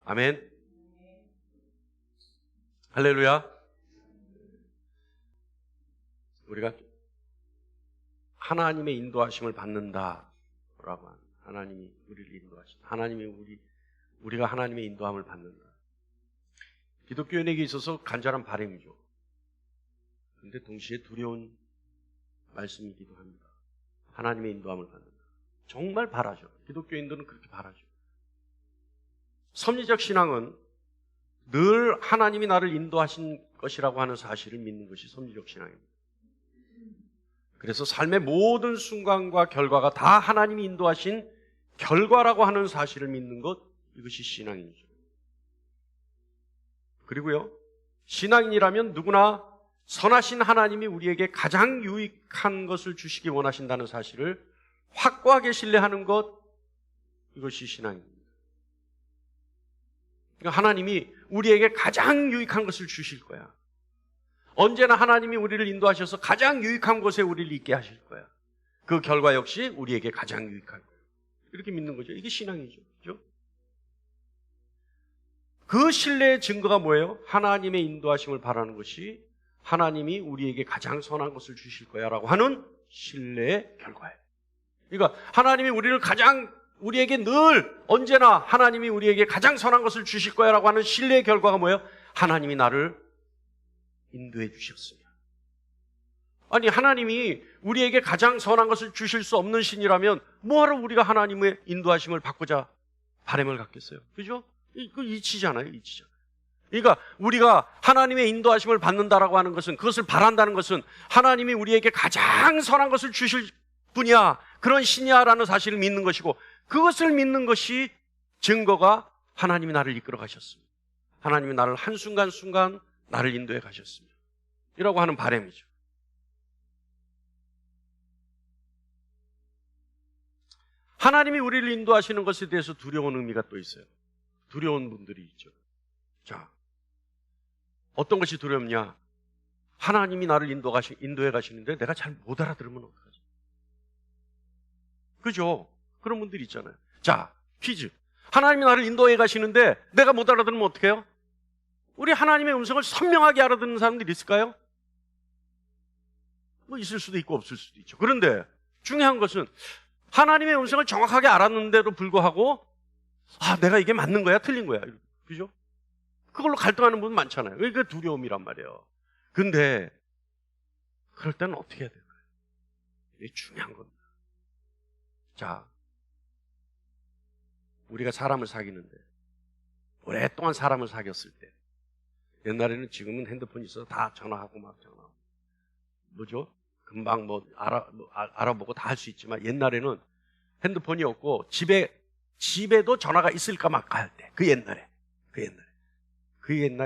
아멘. 할렐루야. 우리가 하나님의 인도하심을 받는다라고 하는, 하나님이 우리를 인도하신다. 우리가 하나님의 인도함을 받는다. 기독교인에게 있어서 간절한 바람이죠. 그런데 동시에 두려운 말씀이기도 합니다. 하나님의 인도함을 받는다. 정말 바라죠. 기독교인들은 그렇게 바라죠. 섭리적 신앙은 늘 하나님이 나를 인도하신 것이라고 하는 사실을 믿는 것이 섭리적 신앙입니다. 그래서 삶의 모든 순간과 결과가 다 하나님이 인도하신 결과라고 하는 사실을 믿는 것, 이것이 신앙이죠. 그리고요, 신앙인이라면 누구나 선하신 하나님이 우리에게 가장 유익한 것을 주시기 원하신다는 사실을 확고하게 신뢰하는 것, 이것이 신앙입니다. 그러니까 하나님이 우리에게 가장 유익한 것을 주실 거야. 언제나 하나님이 우리를 인도하셔서 가장 유익한 곳에 우리를 있게 하실 거야. 그 결과 역시 우리에게 가장 유익할 거야. 이렇게 믿는 거죠. 이게 신앙이죠. 그렇죠? 그 신뢰의 증거가 뭐예요? 하나님의 인도하심을 바라는 것이 하나님이 우리에게 가장 선한 것을 주실 거야 라고 하는 신뢰의 결과예요. 그러니까 하나님이 우리에게 늘 언제나 하나님이 우리에게 가장 선한 것을 주실 거야 라고 하는 신뢰의 결과가 뭐예요? 하나님이 나를 인도해 주셨으며. 아니, 하나님이 우리에게 가장 선한 것을 주실 수 없는 신이라면 뭐하러 우리가 하나님의 인도하심을 받고자 바람을 갖겠어요? 그죠? 이거 이치잖아요. 이치잖아요. 그러니까 우리가 하나님의 인도하심을 받는다라고 하는 것은, 그것을 바란다는 것은 하나님이 우리에게 가장 선한 것을 주실 분이야, 그런 신이야라는 사실을 믿는 것이고, 그것을 믿는 것이 증거가 하나님이 나를 이끌어 가셨습니다. 하나님이 나를 한순간순간 나를 인도해 가셨습니다. 이라고 하는 바람이죠. 하나님이 우리를 인도하시는 것에 대해서 두려운 의미가 또 있어요. 두려운 분들이 있죠. 자, 어떤 것이 두렵냐? 하나님이 나를 인도해 가시는데 내가 잘 못 알아들으면 어떡하지? 그죠? 그런 분들이 있잖아요. 자, 퀴즈. 하나님이 나를 인도해 가시는데 내가 못 알아들으면 어떡해요? 우리 하나님의 음성을 선명하게 알아듣는 사람들이 있을까요? 뭐 있을 수도 있고 없을 수도 있죠. 그런데 중요한 것은 하나님의 음성을 정확하게 알았는데도 불구하고 내가 이게 맞는 거야? 틀린 거야? 그죠? 그걸로 갈등하는 분 많잖아요. 이게 두려움이란 말이에요. 근데 그럴 때는 어떻게 해야 될까요? 이게 중요한 겁니다. 자, 우리가 사람을 사귀는데, 오랫동안 사람을 사귀었을 때, 옛날에는, 지금은 핸드폰이 있어서 다 전화하고 막 전화하고, 뭐죠? 금방 알아보고 다 할 수 있지만, 옛날에는 핸드폰이 없고 집에도 전화가 있을까 말까 할 때, 그 옛날에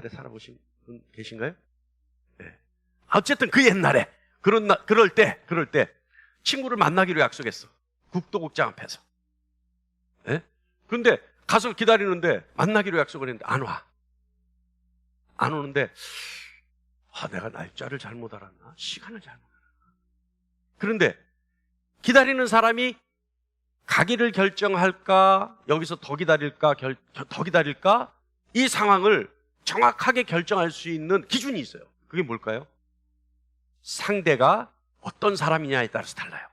살아보신 분 계신가요? 네. 어쨌든 그 옛날에, 그럴 때 친구를 만나기로 약속했어. 국도국장 앞에서. 네? 근데 가서 기다리는데 만나기로 약속을 했는데 안 와. 안 오는데 내가 날짜를 잘못 알았나? 시간을 잘못 알았나? 그런데 기다리는 사람이 가기를 결정할까? 여기서 더 기다릴까? 이 상황을 정확하게 결정할 수 있는 기준이 있어요. 그게 뭘까요? 상대가 어떤 사람이냐에 따라서 달라요.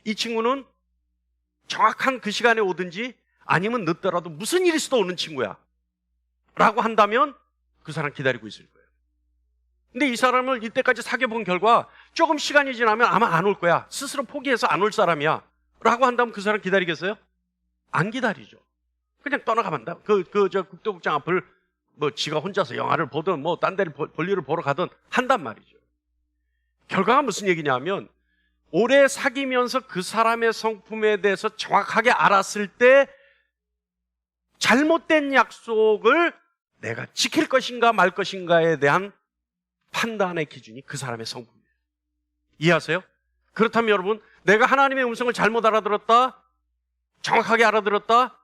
이 친구는 정확한 그 시간에 오든지 아니면 늦더라도 무슨 일이 있어도 오는 친구야 라고 한다면 그 사람 기다리고 있을 거예요. 근데 이 사람을 이때까지 사귀어본 결과 조금 시간이 지나면 아마 안 올 거야, 스스로 포기해서 안 올 사람이야 라고 한다면 그 사람 기다리겠어요? 안 기다리죠. 그냥 떠나가면 한다. 국도국장 앞을 지가 혼자서 영화를 보든 딴 데를 볼일을 보러 가든 한단 말이죠. 결과가 무슨 얘기냐면, 오래 사귀면서 그 사람의 성품에 대해서 정확하게 알았을 때 잘못된 약속을 내가 지킬 것인가 말 것인가에 대한 판단의 기준이 그 사람의 성품이에요. 이해하세요? 그렇다면 여러분, 내가 하나님의 음성을 잘못 알아들었다, 정확하게 알아들었다,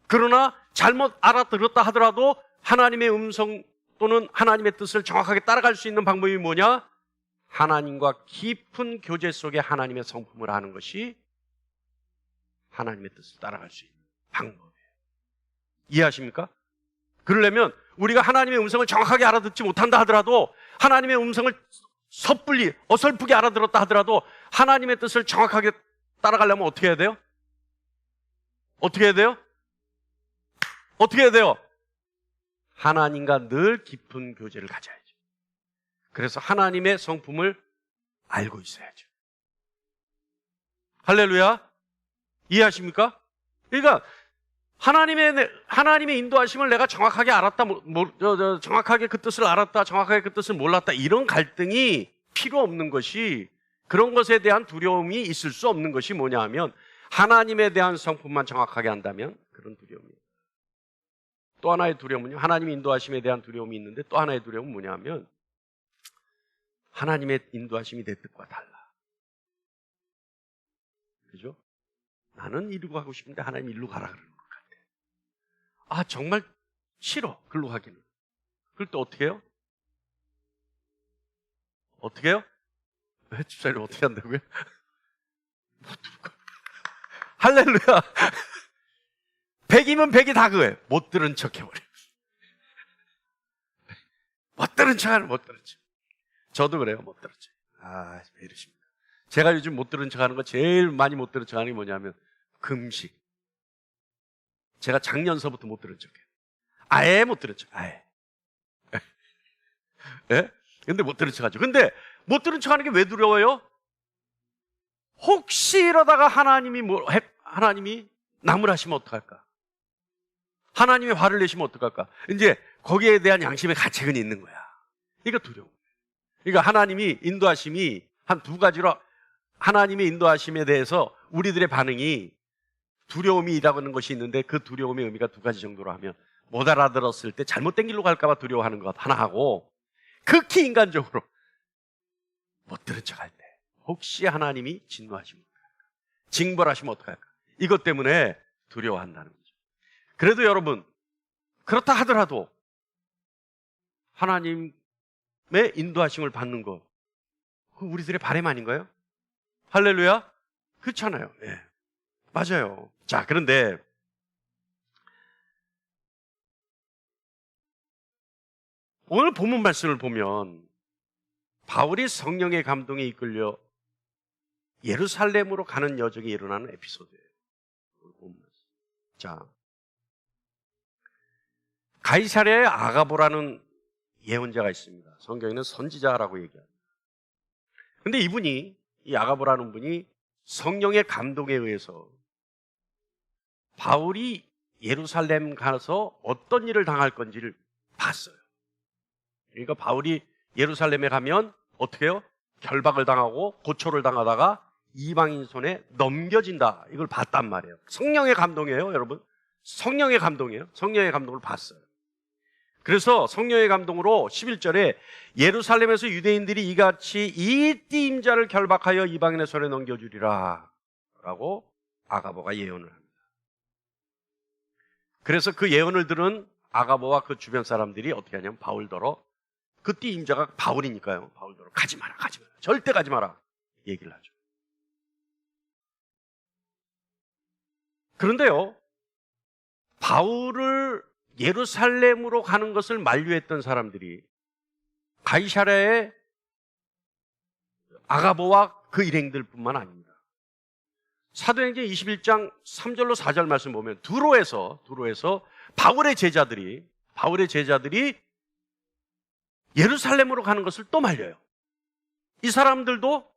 그러나 잘못 알아들었다 하더라도 하나님의 음성 또는 하나님의 뜻을 정확하게 따라갈 수 있는 방법이 뭐냐? 하나님과 깊은 교제 속에 하나님의 성품을 아는 것이 하나님의 뜻을 따라갈 수 있는 방법이에요. 이해하십니까? 그러려면 우리가 하나님의 음성을 정확하게 알아듣지 못한다 하더라도, 하나님의 음성을 섣불리 어설프게 알아들었다 하더라도 하나님의 뜻을 정확하게 따라가려면 어떻게 해야 돼요? 어떻게 해야 돼요? 어떻게 해야 돼요? 하나님과 늘 깊은 교제를 가져야죠. 그래서 하나님의 성품을 알고 있어야죠. 할렐루야. 이해하십니까? 그러니까 하나님의 인도하심을 내가 정확하게 알았다, 정확하게 그 뜻을 알았다, 정확하게 그 뜻을 몰랐다, 이런 갈등이 필요 없는 것이, 그런 것에 대한 두려움이 있을 수 없는 것이 뭐냐 하면, 하나님에 대한 성품만 정확하게 안다면 그런 두려움이에요. 또 하나의 두려움은요, 하나님의 인도하심에 대한 두려움이 있는데, 또 하나의 두려움은 뭐냐 하면, 하나님의 인도하심이 내 뜻과 달라. 그죠? 나는 이리로 가고 싶은데 하나님 이리로 가라 그러는 것 같아. 아, 정말 싫어, 글로 가기는. 그럴 때 어떻게 해요? 어떻게 해요? 집사님 어떻게 한다고요? 못 들을 거. 할렐루야. 100이면 100이 다 그거예요. 못 들은 척 해버려. 못 들은 척 하는, 못 들은 척. 저도 그래요, 못 들은 척. 아, 왜 이러십니까? 제가 요즘 못 들은 척 하는 거, 제일 많이 못 들은 척 하는 게 뭐냐면 금식. 제가 작년서부터 못 들은 척해요. 아예 못 들은 척, 아예. 예? 근데 못 들은 척 하죠. 근데 못 들은 척 하는 게 왜 두려워요? 혹시 이러다가 하나님이 나무라시면 어떡할까? 하나님이 화를 내시면 어떡할까? 이제 거기에 대한 양심의 가책은 있는 거야. 이거 두려워. 그러니까 하나님이 인도하심이 한 두 가지로, 하나님의 인도하심에 대해서 우리들의 반응이 두려움이 있다는 것이 있는데, 그 두려움의 의미가 두 가지 정도로 하면, 못 알아들었을 때 잘못된 길로 갈까 봐 두려워하는 것 하나 하고, 극히 인간적으로 못 들은 척 할 때 혹시 하나님이 진노하시면 어떡할까? 징벌하시면 어떡할까? 이것 때문에 두려워한다는 거죠. 그래도 여러분, 그렇다 하더라도 하나님의 인도하심을 받는 거, 우리들의 바람 아닌가요? 할렐루야? 그렇잖아요. 네. 맞아요. 자, 그런데 오늘 본문 말씀을 보면 바울이 성령의 감동에 이끌려 예루살렘으로 가는 여정이 일어나는 에피소드예요. 자, 가이사랴에 아가보라는 예언자가 있습니다. 성경에는 선지자라고 얘기합니다. 근데 이 아가보라는 분이 성령의 감동에 의해서 바울이 예루살렘 가서 어떤 일을 당할 건지를 봤어요. 그러니까 바울이 예루살렘에 가면 어떻게 해요? 결박을 당하고 고초를 당하다가 이방인 손에 넘겨진다. 이걸 봤단 말이에요. 성령의 감동이에요, 여러분. 성령의 감동이에요. 성령의 감동을 봤어요. 그래서 성령의 감동으로 11절에 예루살렘에서 유대인들이 이같이 이 띠임자를 결박하여 이방인의 손에 넘겨주리라 라고 아가보가 예언을 합니다. 그래서 그 예언을 들은 아가보와 그 주변 사람들이 어떻게 하냐면 바울더러, 그 띠임자가 바울이니까요, 바울더러 가지 마라, 가지 마라, 절대 가지 마라 얘기를 하죠. 그런데요, 바울을 예루살렘으로 가는 것을 만류했던 사람들이 가이사랴의 아가보와 그 일행들뿐만 아닙니다. 사도행전 21장 3절로 4절 말씀 보면 두로에서 바울의 제자들이 예루살렘으로 가는 것을 또 말려요. 이 사람들도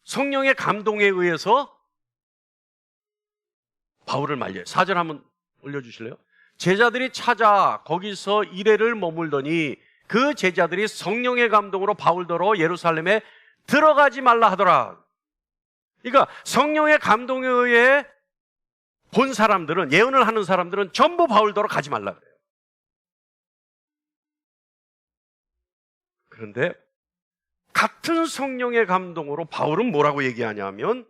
성령의 감동에 의해서 바울을 말려요. 4절 한번 올려주실래요? 제자들이 찾아 거기서 이래를 머물더니 그 제자들이 성령의 감동으로 바울더러 예루살렘에 들어가지 말라 하더라. 그러니까 성령의 감동에 의해 본 사람들은, 예언을 하는 사람들은 전부 바울더러 가지 말라 그래요. 그런데 같은 성령의 감동으로 바울은 뭐라고 얘기하냐면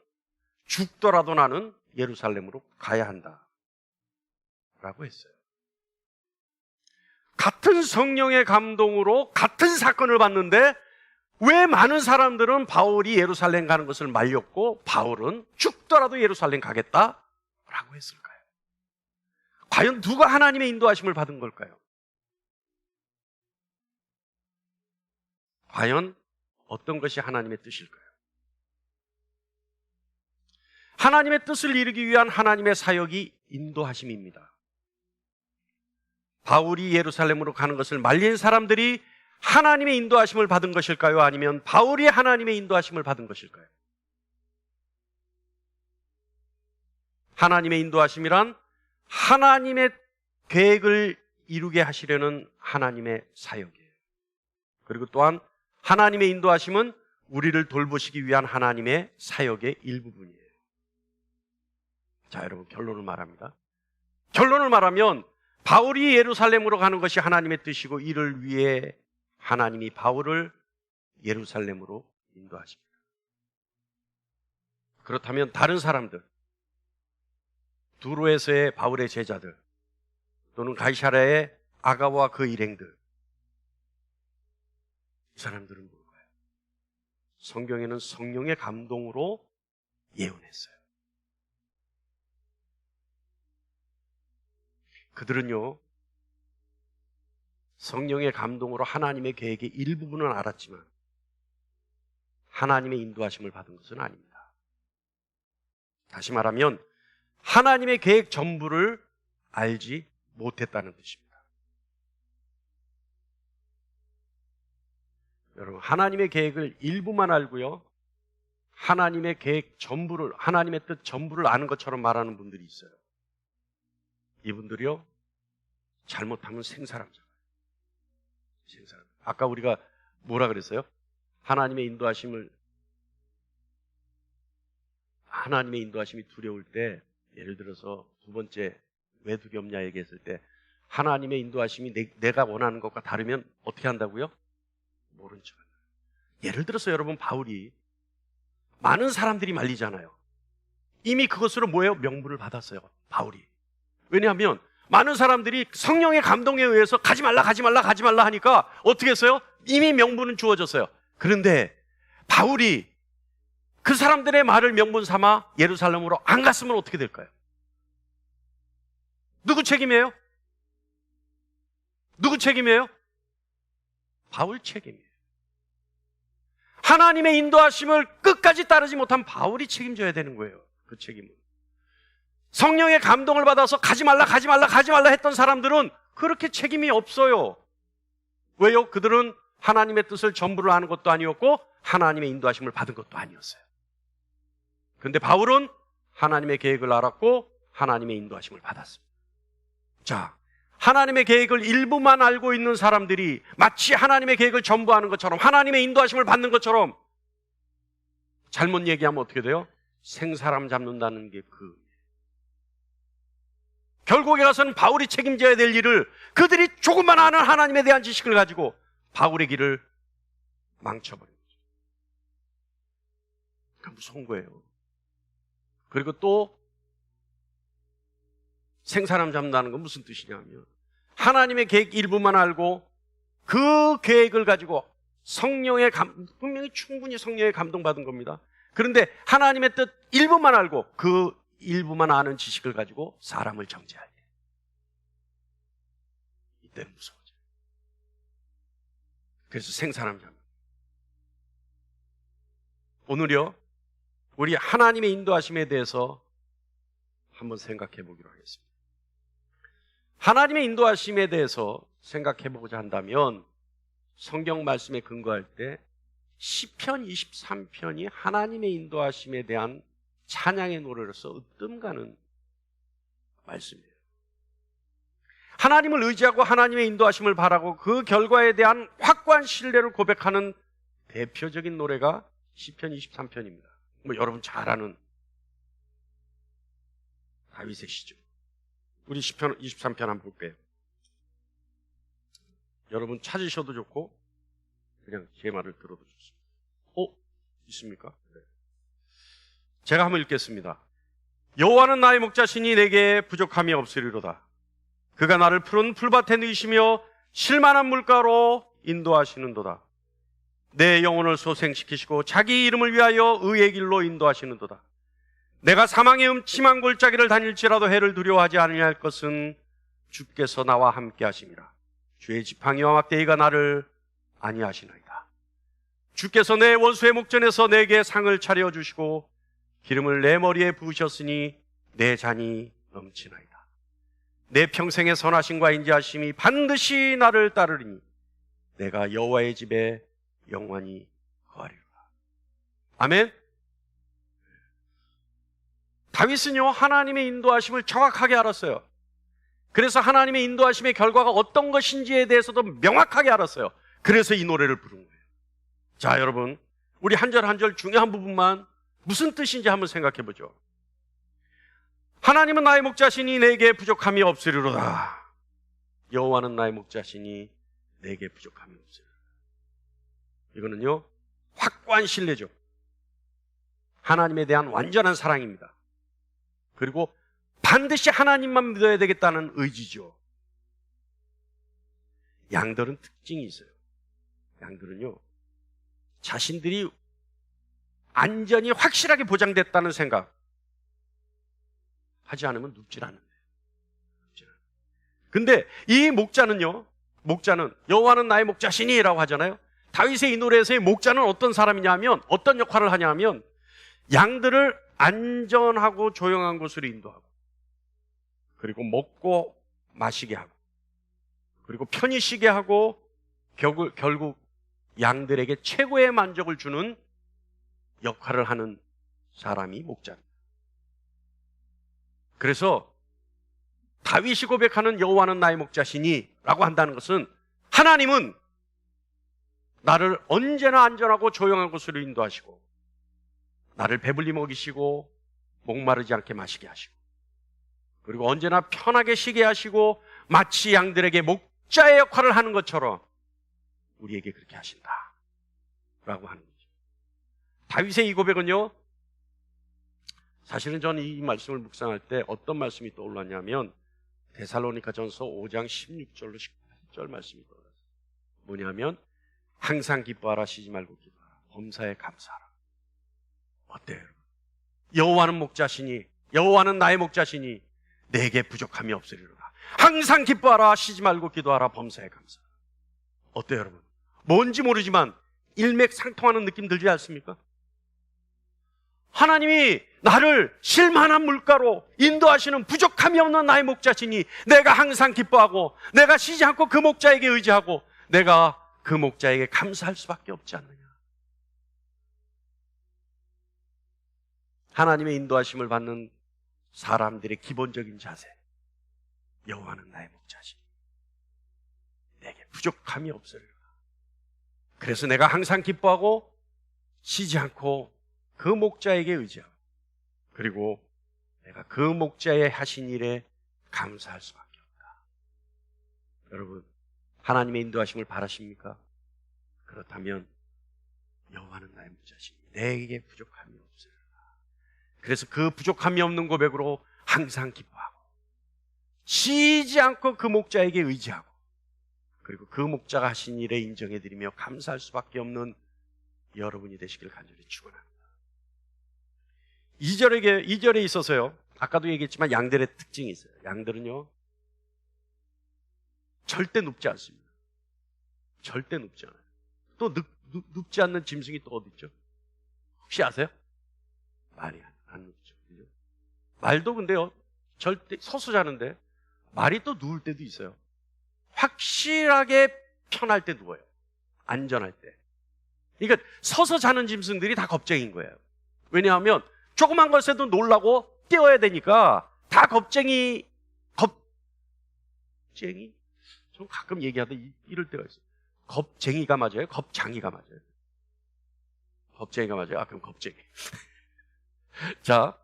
죽더라도 나는 예루살렘으로 가야 한다 라고 했어요. 같은 성령의 감동으로 같은 사건을 봤는데 왜 많은 사람들은 바울이 예루살렘 가는 것을 말렸고 바울은 죽더라도 예루살렘 가겠다라고 했을까요? 과연 누가 하나님의 인도하심을 받은 걸까요? 과연 어떤 것이 하나님의 뜻일까요? 하나님의 뜻을 이루기 위한 하나님의 사역이 인도하심입니다. 바울이 예루살렘으로 가는 것을 말린 사람들이 하나님의 인도하심을 받은 것일까요? 아니면 바울이 하나님의 인도하심을 받은 것일까요? 하나님의 인도하심이란 하나님의 계획을 이루게 하시려는 하나님의 사역이에요. 그리고 또한 하나님의 인도하심은 우리를 돌보시기 위한 하나님의 사역의 일부분이에요. 자, 여러분, 결론을 말합니다. 결론을 말하면 바울이 예루살렘으로 가는 것이 하나님의 뜻이고, 이를 위해 하나님이 바울을 예루살렘으로 인도하십니다. 그렇다면 다른 사람들, 두로에서의 바울의 제자들, 또는 가이사랴의 아가와 그 일행들, 이 사람들은 뭘까요? 성경에는 성령의 감동으로 예언했어요. 그들은요, 성령의 감동으로 하나님의 계획의 일부분은 알았지만 하나님의 인도하심을 받은 것은 아닙니다. 다시 말하면 하나님의 계획 전부를 알지 못했다는 뜻입니다. 여러분, 하나님의 계획을 일부만 알고요, 하나님의 계획 전부를, 하나님의 뜻 전부를 아는 것처럼 말하는 분들이 있어요. 이분들이요, 잘못하면 생사람잖아요. 생사람. 아까 우리가 뭐라 그랬어요? 하나님의 인도하심이 두려울 때, 예를 들어서 두 번째 왜 두렵냐 얘기했을 때, 하나님의 인도하심이 내가 원하는 것과 다르면 어떻게 한다고요? 모른 척 한다. 예를 들어서 여러분, 바울이 많은 사람들이 말리잖아요. 이미 그것으로 뭐예요? 명분을 받았어요, 바울이. 왜냐하면 많은 사람들이 성령의 감동에 의해서 가지 말라 하니까 어떻게 했어요? 이미 명분은 주어졌어요. 그런데 바울이 그 사람들의 말을 명분 삼아 예루살렘으로 안 갔으면 어떻게 될까요? 누구 책임이에요? 누구 책임이에요? 바울 책임이에요. 하나님의 인도하심을 끝까지 따르지 못한 바울이 책임져야 되는 거예요. 그 책임은. 성령의 감동을 받아서 가지 말라 했던 사람들은 그렇게 책임이 없어요. 왜요? 그들은 하나님의 뜻을 전부를 아는 것도 아니었고 하나님의 인도하심을 받은 것도 아니었어요. 그런데 바울은 하나님의 계획을 알았고 하나님의 인도하심을 받았습니다. 자, 하나님의 계획을 일부만 알고 있는 사람들이 마치 하나님의 계획을 전부 아는 것처럼, 하나님의 인도하심을 받는 것처럼 잘못 얘기하면 어떻게 돼요? 생사람 잡는다는 게 결국에 가서는 바울이 책임져야 될 일을 그들이 조금만 아는 하나님에 대한 지식을 가지고 바울의 길을 망쳐버린 거죠. 그 무서운 거예요. 그리고 또 생사람 잡는다는 건 무슨 뜻이냐면, 하나님의 계획 일부만 알고 그 계획을 가지고 분명히 충분히 성령의 감동받은 겁니다. 그런데 하나님의 뜻 일부만 알고 그 일부만 아는 지식을 가지고 사람을 정죄할 때, 이때는 무서워져요. 그래서 생사람 잡는. 오늘요, 우리 하나님의 인도하심에 대해서 한번 생각해 보기로 하겠습니다. 하나님의 인도하심에 대해서 생각해 보고자 한다면 성경 말씀에 근거할 때 시편 23편이 하나님의 인도하심에 대한 찬양의 노래로서 으뜸가는 말씀이에요. 하나님을 의지하고 하나님의 인도하심을 바라고 그 결과에 대한 확고한 신뢰를 고백하는 대표적인 노래가 시편 23편입니다. 여러분 잘 아는 다윗의 시죠. 우리 시편 23편 한번 볼게요. 여러분 찾으셔도 좋고 그냥 제 말을 들어도 좋습니다. 있습니까? 네. 제가 한번 읽겠습니다. 여호와는 나의 목자시니 내게 부족함이 없으리로다. 그가 나를 푸른 풀밭에 누이시며 실만한 물가로 인도하시는도다. 내 영혼을 소생시키시고 자기 이름을 위하여 의의 길로 인도하시는도다. 내가 사망의 음침한 골짜기를 다닐지라도 해를 두려워하지 아니할 것은 주께서 나와 함께 하심이라. 주의 지팡이와 막대기가 나를 안위하시나이다. 주께서 내 원수의 목전에서 내게 상을 차려주시고 기름을 내 머리에 부으셨으니 내 잔이 넘치나이다. 내 평생의 선하심과 인자하심이 반드시 나를 따르리니 내가 여호와의 집에 영원히 거하리로다. 아멘. 다윗은요, 하나님의 인도하심을 정확하게 알았어요. 그래서 하나님의 인도하심의 결과가 어떤 것인지에 대해서도 명확하게 알았어요. 그래서 이 노래를 부른 거예요. 자, 여러분, 우리 한 절 한 절 중요한 부분만 무슨 뜻인지 한번 생각해 보죠. 하나님은 나의 목자시니 내게 부족함이 없으리로다. 여호와는 나의 목자시니 내게 부족함이 없으리로다. 이거는요, 확고한 신뢰죠. 하나님에 대한 완전한 사랑입니다. 그리고 반드시 하나님만 믿어야 되겠다는 의지죠. 양들은 특징이 있어요. 양들은요, 자신들이 안전이 확실하게 보장됐다는 생각 하지 않으면 눕질 않는데요. 근데 이 목자는 여호와는 나의 목자시니 라고 하잖아요. 다윗의 이 노래에서의 목자는 어떤 사람이냐면, 어떤 역할을 하냐면, 양들을 안전하고 조용한 곳으로 인도하고, 그리고 먹고 마시게 하고, 그리고 편히 쉬게 하고, 결국 양들에게 최고의 만족을 주는 역할을 하는 사람이 목자입니다. 그래서 다윗이 고백하는 여호와는 나의 목자시니 라고 한다는 것은, 하나님은 나를 언제나 안전하고 조용한 곳으로 인도하시고, 나를 배불리 먹이시고 목마르지 않게 마시게 하시고, 그리고 언제나 편하게 쉬게 하시고, 마치 양들에게 목자의 역할을 하는 것처럼 우리에게 그렇게 하신다 라고 하는 거죠. 다윗의 이 고백은요, 사실은 저는 이 말씀을 묵상할 때 어떤 말씀이 떠올랐냐면, 데살로니가전서 5장 16절로 18절 말씀이 떠올랐어요. 뭐냐면, 항상 기뻐하라, 쉬지 말고 기도하라, 범사에 감사하라. 어때요, 여러분? 여호와는 목자시니, 여호와는 나의 목자시니 내게 부족함이 없으리로다. 항상 기뻐하라, 쉬지 말고 기도하라, 범사에 감사하라. 어때요, 여러분? 뭔지 모르지만 일맥상통하는 느낌 들지 않습니까? 하나님이 나를 실만한 물가로 인도하시는 부족함이 없는 나의 목자시니 내가 항상 기뻐하고, 내가 쉬지 않고 그 목자에게 의지하고, 내가 그 목자에게 감사할 수밖에 없지 않느냐. 하나님의 인도하심을 받는 사람들의 기본적인 자세, 여호와는 나의 목자시니 내게 부족함이 없으리로다. 그래서 내가 항상 기뻐하고 쉬지 않고 그 목자에게 의지하고, 그리고 내가 그 목자의 하신 일에 감사할 수밖에 없다. 여러분, 하나님의 인도하심을 바라십니까? 그렇다면 여호와는 나의 목자시니 내게 부족함이 없으리로다. 그래서 그 부족함이 없는 고백으로 항상 기뻐하고, 쉬지 않고 그 목자에게 의지하고, 그리고 그 목자가 하신 일에 인정해드리며 감사할 수밖에 없는 여러분이 되시길 간절히 축원합니다. 2절에 있어서요, 아까도 얘기했지만 양들의 특징이 있어요. 양들은요, 절대 눕지 않습니다. 절대 눕지 않아요. 또 눕지 않는 짐승이 또 어디 있죠? 혹시 아세요? 말이 안 눕죠. 그죠? 말도 근데요, 절대 서서 자는데 말이 또 누울 때도 있어요. 확실하게 편할 때 누워요. 안전할 때. 그러니까 서서 자는 짐승들이 다 겁쟁이인 거예요. 왜냐하면 조그만 것에도 놀라고 뛰어야 되니까 다 겁쟁이. 좀 가끔 얘기하다 이럴 때가 있어요. 겁쟁이가 맞아요? 겁장이가 맞아요? 겁쟁이가 맞아요? 아, 그럼 겁쟁이. 자,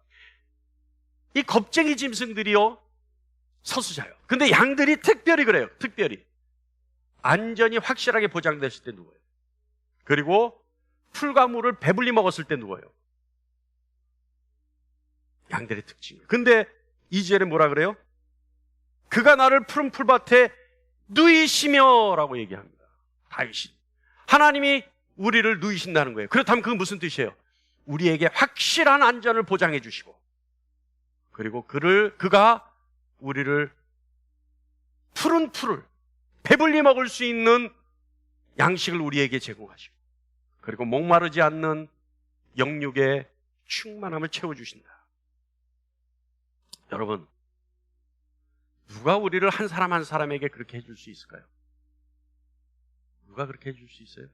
이 겁쟁이 짐승들이요, 서서 자요. 근데 양들이 특별히 그래요. 특별히 안전이 확실하게 보장됐을 때 누워요. 그리고 풀과 물을 배불리 먹었을 때 누워요. 양들의 특징이에요. 근데 2절에 뭐라 그래요? 그가 나를 푸른 풀밭에 누이시며 라고 얘기합니다. 다윗이. 하나님이 우리를 누이신다는 거예요. 그렇다면 그건 무슨 뜻이에요? 우리에게 확실한 안전을 보장해 주시고, 그리고 그가 우리를 푸른 풀을 배불리 먹을 수 있는 양식을 우리에게 제공하시고, 그리고 목마르지 않는 영육의 충만함을 채워주신다. 여러분, 누가 우리를 한 사람 한 사람에게 그렇게 해줄 수 있을까요? 누가 그렇게 해줄 수 있어요?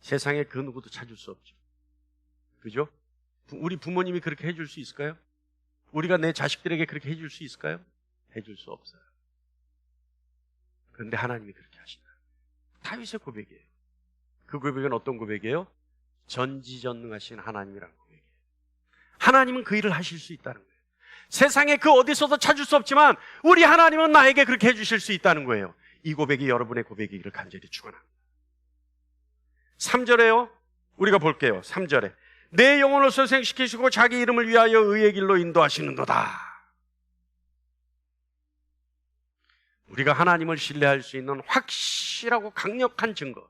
세상에 그 누구도 찾을 수 없죠. 그죠? 우리 부모님이 그렇게 해줄 수 있을까요? 우리가 내 자식들에게 그렇게 해줄 수 있을까요? 해줄 수 없어요. 그런데 하나님이 그렇게 하신다. 다윗의 고백이에요. 그 고백은 어떤 고백이에요? 전지전능하신 하나님이라는 고백이에요. 하나님은 그 일을 하실 수 있다는 거예요. 세상에 그 어디서도 찾을 수 없지만 우리 하나님은 나에게 그렇게 해주실 수 있다는 거예요. 이 고백이 여러분의 고백이기를 간절히 축원합니다. 3절에요. 우리가 볼게요. 3절에 내 영혼을 소생시키시고 자기 이름을 위하여 의의 길로 인도하시는도다. 우리가 하나님을 신뢰할 수 있는 확실하고 강력한 증거,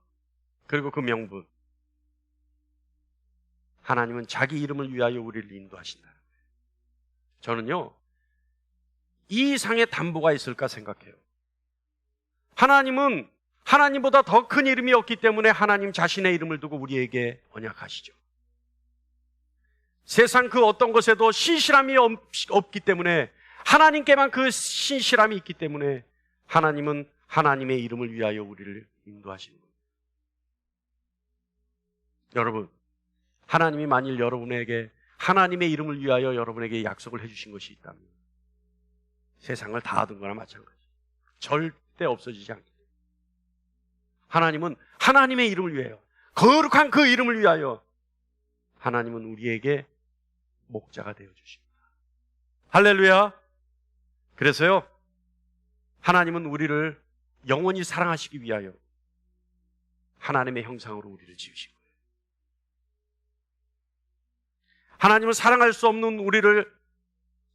그리고 그 명분, 하나님은 자기 이름을 위하여 우리를 인도하신다. 저는요, 이 이상의 담보가 있을까 생각해요. 하나님은 하나님보다 더 큰 이름이 없기 때문에 하나님 자신의 이름을 두고 우리에게 언약하시죠. 세상 그 어떤 것에도 신실함이 없기 때문에, 하나님께만 그 신실함이 있기 때문에 하나님은 하나님의 이름을 위하여 우리를 인도하시는 겁니다. 여러분, 하나님이 만일 여러분에게 하나님의 이름을 위하여 여러분에게 약속을 해주신 것이 있다면 세상을 다 얻은 거나 마찬가지, 절대 없어지지 않기 때문에 하나님은 하나님의 이름을 위하여, 거룩한 그 이름을 위하여 하나님은 우리에게 목자가 되어주십니다. 할렐루야. 그래서요, 하나님은 우리를 영원히 사랑하시기 위하여 하나님의 형상으로 우리를 지으신 거예요. 하나님은 사랑할 수 없는 우리를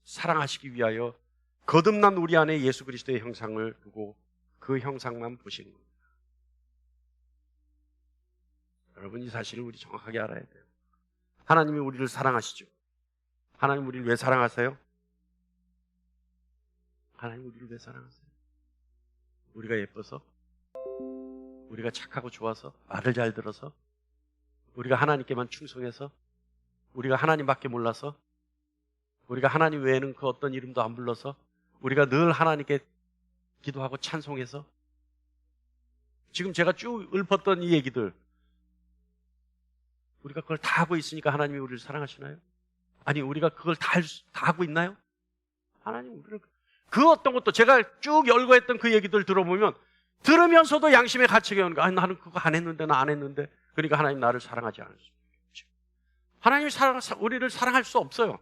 사랑하시기 위하여 거듭난 우리 안에 예수 그리스도의 형상을 두고 그 형상만 보시는 겁니다. 여러분, 이 사실을 우리 정확하게 알아야 돼요. 하나님이 우리를 사랑하시죠. 하나님 우리를 왜 사랑하세요? 하나님 우리를 왜 사랑하세요? 우리가 예뻐서? 우리가 착하고 좋아서? 말을 잘 들어서? 우리가 하나님께만 충성해서? 우리가 하나님밖에 몰라서? 우리가 하나님 외에는 그 어떤 이름도 안 불러서? 우리가 늘 하나님께 기도하고 찬송해서? 지금 제가 쭉 읊었던 이 얘기들, 우리가 그걸 다 하고 있으니까 하나님이 우리를 사랑하시나요? 아니, 우리가 그걸 다 하고 있나요? 하나님 우리를, 그 어떤 것도 제가 쭉 열거했던 그 얘기들 들어보면 들으면서도 양심의 가책이 오는 거야. 아니, 나는 그거 안 했는데, 나 안 했는데. 그러니까 하나님 나를 사랑하지 않으시죠. 하나님이 우리를 사랑할 수 없어요.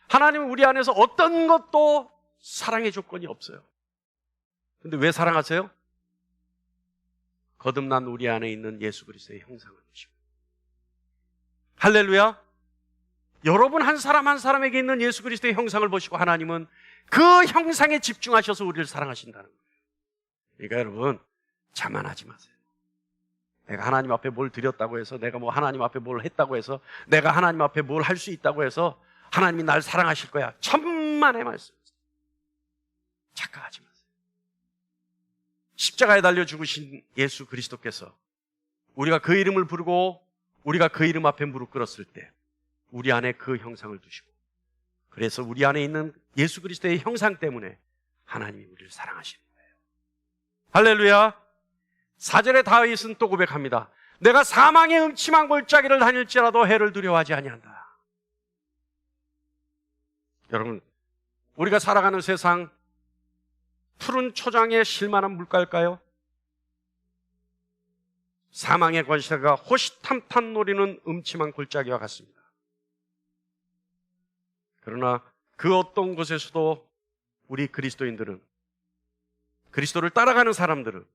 하나님은 우리 안에서 어떤 것도 사랑의 조건이 없어요. 근데 왜 사랑하세요? 거듭난 우리 안에 있는 예수 그리스도의 형상을 보시고. 할렐루야. 여러분 한 사람 한 사람에게 있는 예수 그리스도의 형상을 보시고 하나님은 그 형상에 집중하셔서 우리를 사랑하신다는 거예요. 그러니까 여러분, 자만하지 마세요. 내가 하나님 앞에 뭘 드렸다고 해서, 내가 뭐 하나님 앞에 뭘 했다고 해서, 내가 하나님 앞에 뭘 할 수 있다고 해서 하나님이 날 사랑하실 거야. 천만의 말씀. 착각하지 마세요. 십자가에 달려 죽으신 예수 그리스도께서 우리가 그 이름을 부르고 우리가 그 이름 앞에 무릎 꿇었을 때 우리 안에 그 형상을 두시고, 그래서 우리 안에 있는 예수 그리스도의 형상 때문에 하나님이 우리를 사랑하시는 거예요. 할렐루야. 4절에 다윗은 또 고백합니다. 내가 사망의 음침한 골짜기를 다닐지라도 해를 두려워하지 아니한다. 여러분, 우리가 살아가는 세상 푸른 초장에 실만한 물가일까요? 사망의 권세가 호시탐탐 노리는 음침한 골짜기와 같습니다. 그러나 그 어떤 곳에서도 우리 그리스도인들은, 그리스도를 따라가는 사람들은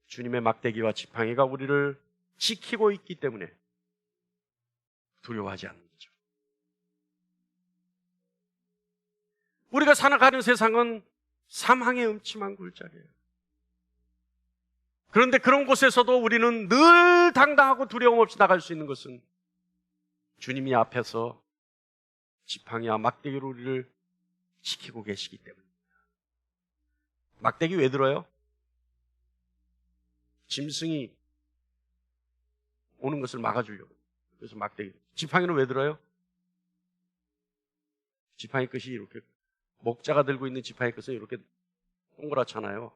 주님의 막대기와 지팡이가 우리를 지키고 있기 때문에 두려워하지 않는 거죠. 우리가 살아가는 세상은 사망의 음침한 골짜기예요. 그런데 그런 곳에서도 우리는 늘 당당하고 두려움 없이 나갈 수 있는 것은 주님이 앞에서 지팡이와 막대기로 우리를 지키고 계시기 때문입니다. 막대기 왜 들어요? 짐승이 오는 것을 막아주려고. 그래서 막대기. 지팡이는 왜 들어요? 지팡이 끝이 이렇게, 목자가 들고 있는 지팡이 끝은 이렇게 동그랗잖아요.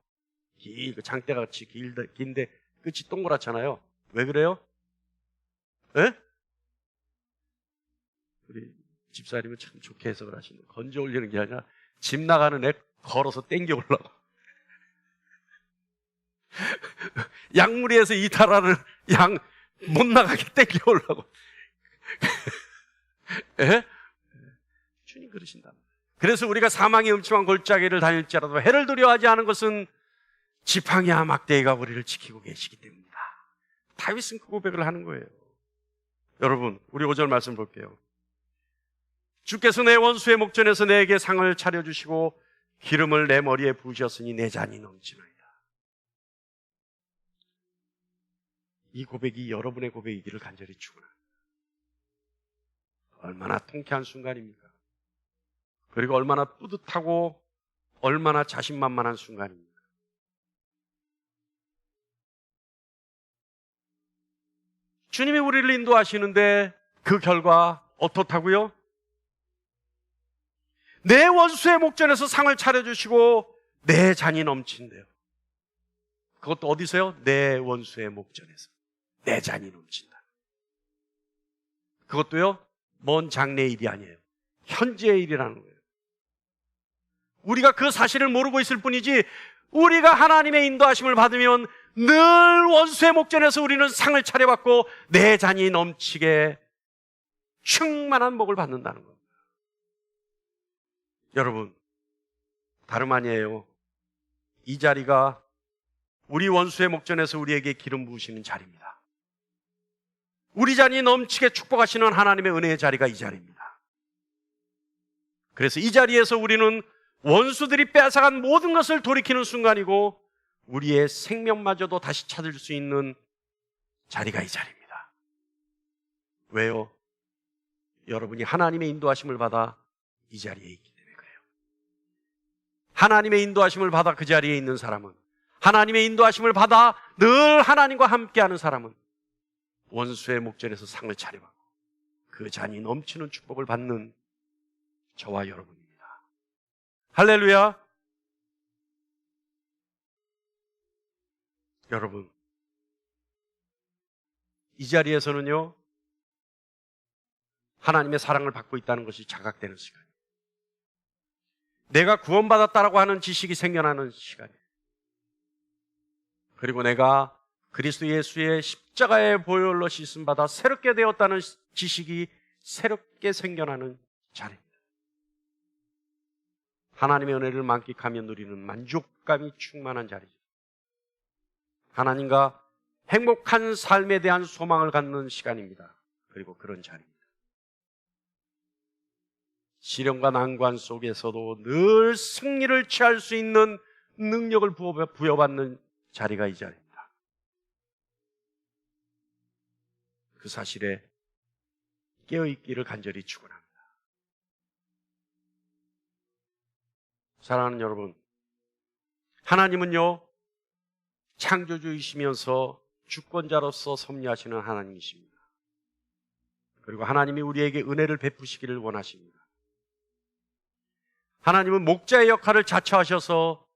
장대가 같이 긴데 끝이 동그랗잖아요. 왜 그래요? 예? 우리 집사님은 참 좋게 해석을 하시는, 건져 올리는 게 아니라 집 나가는 애 걸어서 땡겨 올라가. 양무리에서 이탈하는 양 못 나가게 땡겨 올라고. 예? 주님 그러신다. 그래서 우리가 사망의 음침한 골짜기를 다닐지라도 해를 두려워하지 않은 것은 지팡이와 막대기가 우리를 지키고 계시기 때문이다. 다윗은 그 고백을 하는 거예요. 여러분, 우리 5절 말씀 볼게요. 주께서 내 원수의 목전에서 내게 상을 차려주시고 기름을 내 머리에 부으셨으니 내 잔이 넘치나이다. 이 고백이 여러분의 고백이기를 간절히 축원합니다. 얼마나 통쾌한 순간입니까? 그리고 얼마나 뿌듯하고 얼마나 자신만만한 순간입니까? 주님이 우리를 인도하시는데 그 결과 어떻다고요? 내 원수의 목전에서 상을 차려주시고 내 잔이 넘친대요. 그것도 어디서요? 내 원수의 목전에서 내 잔이 넘친다. 그것도요, 먼 장래의 일이 아니에요. 현재의 일이라는 거예요. 우리가 그 사실을 모르고 있을 뿐이지, 우리가 하나님의 인도하심을 받으면 늘 원수의 목전에서 우리는 상을 차려받고 내 잔이 넘치게 충만한 복을 받는다는 겁니다. 여러분, 다름 아니에요. 이 자리가 우리 원수의 목전에서 우리에게 기름 부으시는 자리입니다. 우리 잔이 넘치게 축복하시는 하나님의 은혜의 자리가 이 자리입니다. 그래서 이 자리에서 우리는 원수들이 뺏어간 모든 것을 돌이키는 순간이고 우리의 생명마저도 다시 찾을 수 있는 자리가 이 자리입니다. 왜요? 여러분이 하나님의 인도하심을 받아 이 자리에 있기 때문에 그래요. 하나님의 인도하심을 받아 그 자리에 있는 사람은, 하나님의 인도하심을 받아 늘 하나님과 함께하는 사람은 원수의 목전에서 상을 차려받고 그 잔이 넘치는 축복을 받는 저와 여러분입니다. 할렐루야. 여러분, 이 자리에서는요, 하나님의 사랑을 받고 있다는 것이 자각되는 시간이에요. 내가 구원받았다라고 하는 지식이 생겨나는 시간이에요. 그리고 내가 그리스도 예수의 십자가의 보혈로 씻음받아 새롭게 되었다는 지식이 새롭게 생겨나는 자리입니다. 하나님의 은혜를 만끽하며 누리는 만족감이 충만한 자리죠. 하나님과 행복한 삶에 대한 소망을 갖는 시간입니다. 그리고 그런 자리입니다. 시련과 난관 속에서도 늘 승리를 취할 수 있는 능력을 부여받는 자리가 이 자리입니다. 그 사실에 깨어있기를 간절히 축원합니다. 사랑하는 여러분, 하나님은요, 창조주이시면서 주권자로서 섭리하시는 하나님이십니다. 그리고 하나님이 우리에게 은혜를 베푸시기를 원하십니다. 하나님은 목자의 역할을 자처하셔서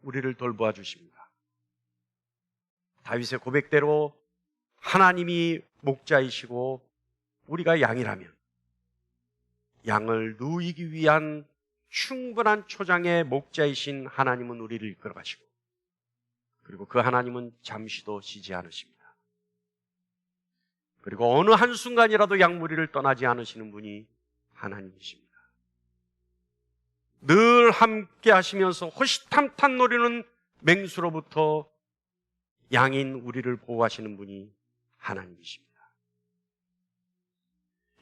우리를 돌보아 주십니다. 다윗의 고백대로 하나님이 목자이시고 우리가 양이라면 양을 누이기 위한 충분한 초장의 목자이신 하나님은 우리를 이끌어 가시고, 그리고 그 하나님은 잠시도 쉬지 않으십니다. 그리고 어느 한순간이라도 양무리를 떠나지 않으시는 분이 하나님이십니다. 늘 함께 하시면서 호시탐탐 노리는 맹수로부터 양인 우리를 보호하시는 분이 하나님이십니다.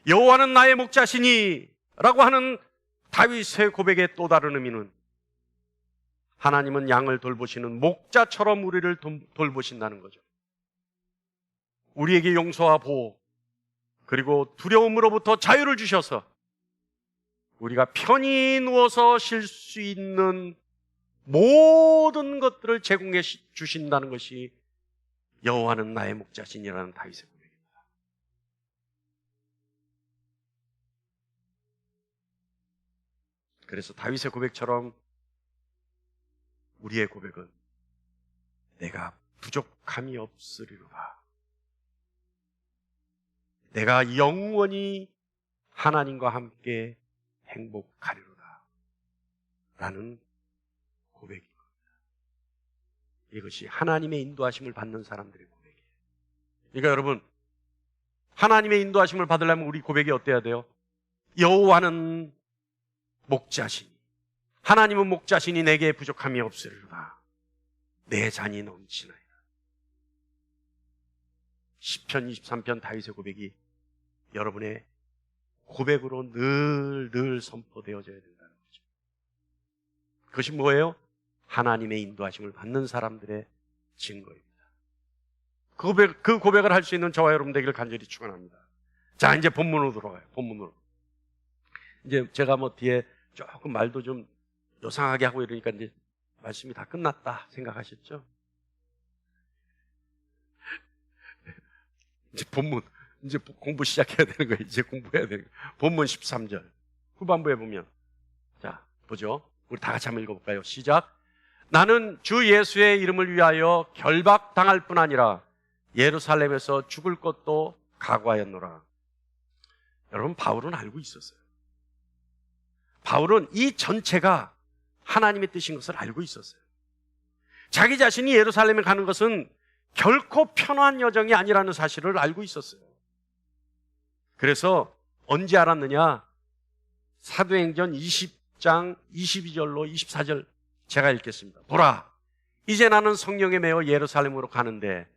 여호와는 나의 목자시니 라고 하는 다윗의 고백의 또 다른 의미는, 하나님은 양을 돌보시는 목자처럼 우리를 돌보신다는 거죠. 우리에게 용서와 보호, 그리고 두려움으로부터 자유를 주셔서 우리가 편히 누워서 쉴 수 있는 모든 것들을 제공해 주신다는 것이 여호와는 나의 목자신이라는 다윗의 고백입니다. 그래서 다윗의 고백처럼 우리의 고백은 내가 부족함이 없으리로다. 내가 영원히 하나님과 함께 행복하리로다 라는 고백입니다. 이것이 하나님의 인도하심을 받는 사람들의 고백이에요. 그러니까 여러분, 하나님의 인도하심을 받으려면 우리 고백이 어때야 돼요? 여호와는 목자시니, 하나님은 목자시니 내게 부족함이 없으리로다. 내 잔이 넘치나이다. 시편 23편 다윗의 고백이 여러분의 고백으로 늘 선포되어져야 된다는 거죠. 그것이 뭐예요? 하나님의 인도하심을 받는 사람들의 증거입니다. 그 고백을 할 수 있는 저와 여러분 되기를 간절히 축원합니다. 자, 이제 본문으로 들어가요. 본문으로. 이제 제가 뭐 뒤에 조금 말도 좀 요상하게 하고 이러니까 이제 말씀이 다 끝났다 생각하셨죠? 이제 본문, 이제 공부 시작해야 되는 거예요. 이제 공부해야 되는 거예요. 본문 13절 후반부에 보면, 자 보죠. 우리 다 같이 한번 읽어볼까요? 시작. 나는 주 예수의 이름을 위하여 결박당할 뿐 아니라 예루살렘에서 죽을 것도 각오하였노라. 여러분, 바울은 알고 있었어요. 바울은 이 전체가 하나님의 뜻인 것을 알고 있었어요. 자기 자신이 예루살렘에 가는 것은 결코 편한 여정이 아니라는 사실을 알고 있었어요. 그래서 언제 알았느냐? 사도행전 20장 22절로 24절 제가 읽겠습니다. 보라, 이제 나는 성령에 매어 예루살렘으로 가는데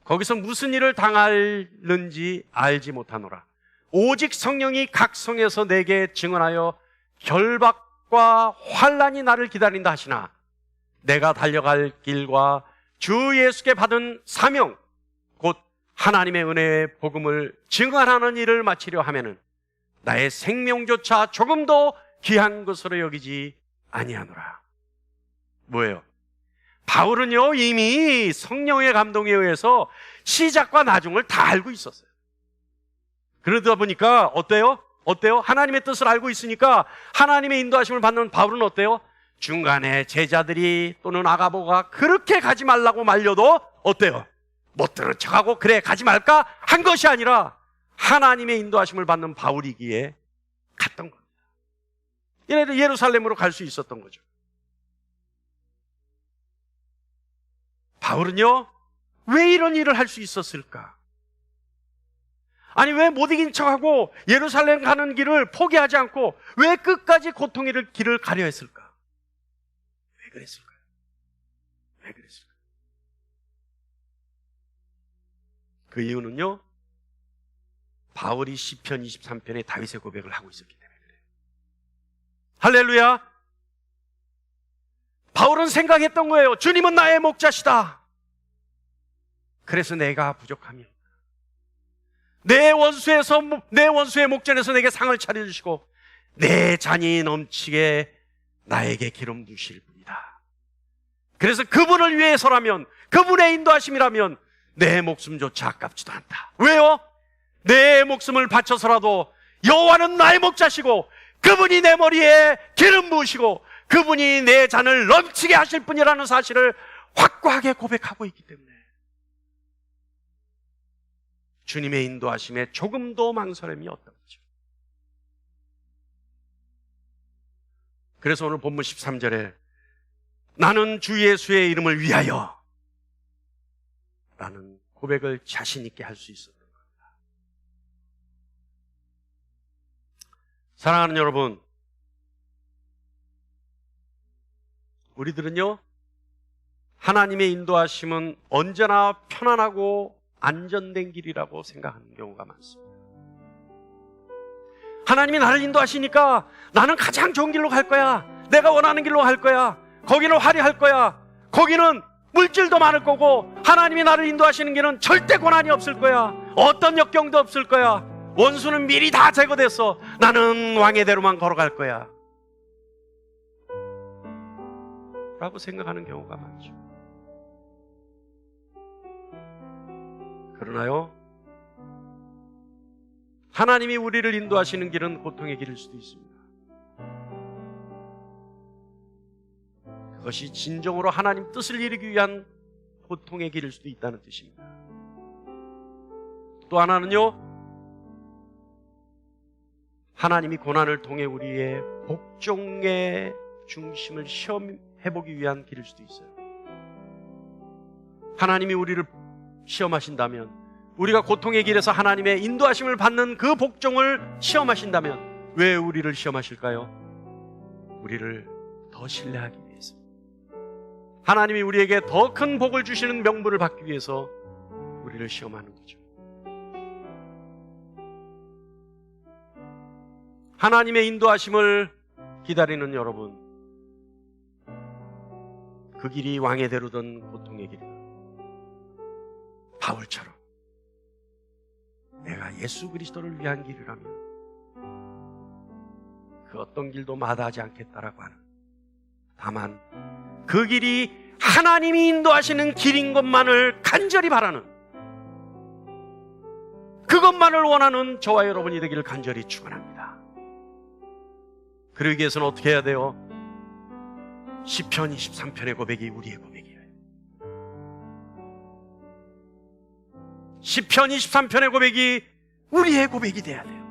거기서 무슨 일을 당할는지 알지 못하노라. 오직 성령이 각 성에서 내게 증언하여 결박과 환난이 나를 기다린다 하시나 내가 달려갈 길과 주 예수께 받은 사명 곧 하나님의 은혜의 복음을 증언하는 일을 마치려 하면은 나의 생명조차 조금도 귀한 것으로 여기지 아니하노라. 뭐예요? 바울은요 이미 성령의 감동에 의해서 시작과 나중을 다 알고 있었어요. 그러다 보니까 어때요? 하나님의 뜻을 알고 있으니까 하나님의 인도하심을 받는 바울은 어때요? 중간에 제자들이 또는 아가보가 그렇게 가지 말라고 말려도 어때요? 못 들은 척하고 그래 가지 말까? 한 것이 아니라 하나님의 인도하심을 받는 바울이기에 갔던 겁니다. 얘네들 예루살렘으로 갈 수 있었던 거죠. 바울은요 왜 이런 일을 할 수 있었을까? 아니 왜 못 이긴 척하고 예루살렘 가는 길을 포기하지 않고 왜 끝까지 고통의 길을 가려 했을까? 왜 그랬을까요? 왜 그랬을까요? 그 이유는요 바울이 시편 23편에 다윗의 고백을 하고 있었기 때문에 그래요. 할렐루야. 바울은 생각했던 거예요. 주님은 나의 목자시다. 그래서 내가 부족함이 없다. 내 원수의 목전에서 내게 상을 차려주시고 내 잔이 넘치게 나에게 기름 부으실 분이다. 그래서 그분을 위해서라면, 그분의 인도하심이라면 내 목숨조차 아깝지도 않다. 왜요? 내 목숨을 바쳐서라도 여호와는 나의 목자시고 그분이 내 머리에 기름 부으시고 그분이 내 잔을 넘치게 하실 분이라는 사실을 확고하게 고백하고 있기 때문에 주님의 인도하심에 조금도 망설임이 없던 거죠. 그래서 오늘 본문 13절에 나는 주 예수의 이름을 위하여 라는 고백을 자신 있게 할 수 있었던 겁니다. 사랑하는 여러분, 우리들은요 하나님의 인도하심은 언제나 편안하고 안전된 길이라고 생각하는 경우가 많습니다. 하나님이 나를 인도하시니까 나는 가장 좋은 길로 갈 거야. 내가 원하는 길로 갈 거야. 거기는 화려할 거야. 거기는 물질도 많을 거고 하나님이 나를 인도하시는 길은 절대 고난이 없을 거야. 어떤 역경도 없을 거야. 원수는 미리 다 제거됐어. 나는 왕의 대로만 걸어갈 거야 라고 생각하는 경우가 많죠. 그러나요, 하나님이 우리를 인도하시는 길은 고통의 길일 수도 있습니다. 그것이 진정으로 하나님 뜻을 이루기 위한 고통의 길일 수도 있다는 뜻입니다. 또 하나는요, 하나님이 고난을 통해 우리의 복종의 중심을 시험해보기 위한 길일 수도 있어요. 하나님이 우리를 시험하신다면, 우리가 고통의 길에서 하나님의 인도하심을 받는 그 복종을 시험하신다면 왜 우리를 시험하실까요? 우리를 더 신뢰하기 위해서, 하나님이 우리에게 더 큰 복을 주시는 명분을 받기 위해서 우리를 시험하는 거죠. 하나님의 인도하심을 기다리는 여러분, 그 길이 왕의 대로든 고통의 길이든 바울처럼 내가 예수 그리스도를 위한 길이라면 그 어떤 길도 마다하지 않겠다라고 하는, 다만 그 길이 하나님이 인도하시는 길인 것만을 간절히 바라는, 그것만을 원하는 저와 여러분이 되기를 간절히 축원합니다. 그러기 위해서는 어떻게 해야 돼요? 시편 23편의 고백이 우리의 고백이에요. 시편 23편의 고백이 우리의 고백이 돼야 돼요.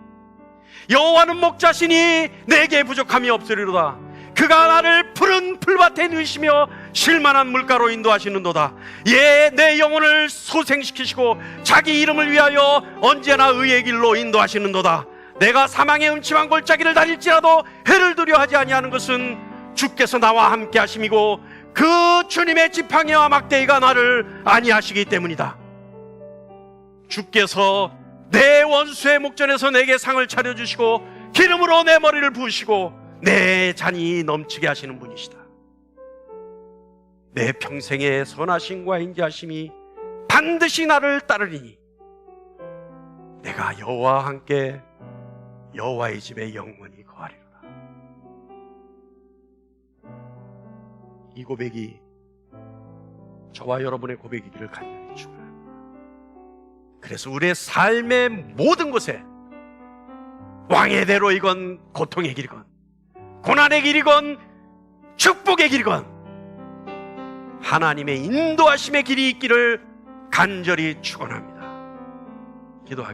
여호와는 목자시니 내게 부족함이 없으리로다. 그가 나를 푸른 풀밭에 누이시며 쉴만한 물가로 인도하시는도다. 예, 내 영혼을 소생시키시고 자기 이름을 위하여 언제나 의의 길로 인도하시는도다. 내가 사망의 음침한 골짜기를 다닐지라도 해를 두려워하지 아니하는 것은 주께서 나와 함께 하심이고 그 주님의 지팡이와 막대기가 나를 안위하시기 때문이다. 주께서 내 원수의 목전에서 내게 상을 차려주시고 기름으로 내 머리를 부으시고 내 잔이 넘치게 하시는 분이시다. 내 평생의 선하심과 인자하심이 반드시 나를 따르리니 내가 여호와와 함께 여호와의 집에 영원히 거하리로다. 이 고백이 저와 여러분의 고백이기를 간절히 축원합니다. 그래서 우리의 삶의 모든 곳에 왕의 대로이건 고통의 길이건 고난의 길이건 축복의 길이건 하나님의 인도하심의 길이 있기를 간절히 축원합니다. 기도하겠습니다.